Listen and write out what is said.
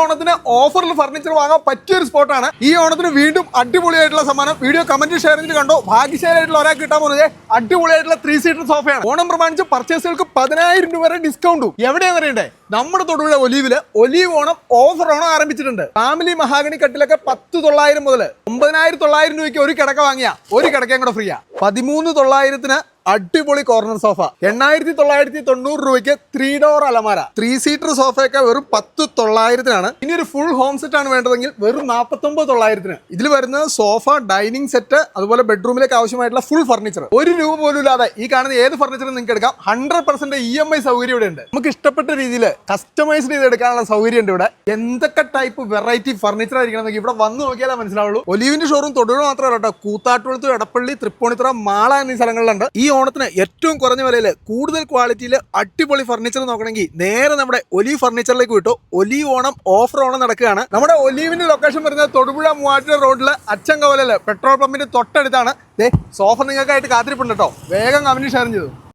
ഓണത്തിന് ഓഫറിൽ ഫർണിച്ചർ വാങ്ങാൻ പറ്റിയ ഒരു സ്പോട്ടാണ്. ഈ ഓണത്തിന് വീണ്ടും അടിപൊളിയായിട്ടുള്ള സമ്മാനം. വീഡിയോ കമന്റ് ഷെയർ ചെയ്തിട്ട് കണ്ടോ. ഭാഗ്യശാലിയായിട്ടുള്ള ഒരാൾക്ക് കിട്ടാൻ പോകുന്നത് അടിപൊളിയായിട്ടുള്ള 3 സീറ്റർ സോഫയാണ്. ഓണം പ്രമാണിച്ച് പർച്ചേസുകൾക്ക് 10,000 രൂപ വരെ ഡിസ്കൗണ്ടും. എവിടെയാണെന്ന് അറിയണ്ടേ? നമ്മുടെ തൊടുപുഴ ഒലീവില് ഒലീവ് ഓണം ഓഫർ ഓണം ആരംഭിച്ചിട്ടുണ്ട്. ഫാമിലി മഹാഗണി കട്ടിലൊക്കെ 10,900 മുതൽ 9,900 രൂപയ്ക്ക് ഒരു കിടക്ക വാങ്ങിയ ഒരു കിടക്കയും കൂടെ ഫ്രീയാ. 13,900 അടിപൊളി കോർണർ സോഫ. 8,990 രൂപയ്ക്ക് 3 ഡോർ അലമാര. 3 സീറ്റർ സോഫയൊക്കെ വെറും 10,900 ഇനി ഒരു ഫുൾ ഹോം സെറ്റ് ആണ് വേണ്ടതെങ്കിൽ വെറും 49,900. ഇതിൽ വരുന്നത് സോഫ, ഡൈനിങ് സെറ്റ്, അതുപോലെ ബെഡ്റൂമിലേക്ക് ആവശ്യമായിട്ടുള്ള ഫുൾ ഫർണിച്ചർ. 1 രൂപ പോലും ഇല്ലാതെ ഈ കാണുന്ന ഏത് ഫർണിച്ചറും നിങ്ങൾക്ക് എടുക്കാം. 100% EMI സൗകര്യം ഇവിടെ ഉണ്ട്. നമുക്ക് ഇഷ്ടപ്പെട്ട രീതിയിൽ കസ്റ്റമൈസ് ചെയ്ത് എടുക്കാനുള്ള സൗകര്യം ഉണ്ട് ഇവിടെ. എന്തൊക്കെ ടൈപ്പ് വെറൈറ്റി ഫർണിച്ചർ ആയിരിക്കണം ഇവിടെ വന്ന് നോക്കിയാലേ മനസ്സിലാവുള്ളൂ. ഒലീവിന്റെ ഷോറൂം തൊടുപുഴ മാത്രമല്ല കേട്ടോ, കൂത്താട്ടുകുളത്ത്, എടപ്പള്ളി, തൃപ്പൂണിത്തുറ, മാള എന്നീ സ്ഥലങ്ങളിലുണ്ട്. ഈ ഓണത്തിന് ഏറ്റവും കുറഞ്ഞ വിലയിൽ കൂടുതൽ ക്വാളിറ്റിയിൽ അടിപൊളി ഫർണിച്ചർ നോക്കണമെങ്കിൽ നേരെ നമ്മുടെ ഒലീവ് ഫർണിച്ചറിലേക്ക് വിട്ടു. ഒലീവ് ഓണം ഓഫർ ഓണം നടക്കുകയാണ്. നമ്മുടെ ഒലീവിന്റെ ലൊക്കേഷൻ വരുന്നത് തൊടുപുഴ മൂവാറ്റുപുഴ റോഡില് അച്ചൻകവലയില് പെട്രോൾ പമ്പിന്റെ തൊട്ടടുത്താണ്. സോഫ നിങ്ങൾക്കായിട്ട് കാത്തിരിപ്പുണ്ട് കേട്ടോ. വേഗം കമന്റ് ഷെയർ ചെയ്തു.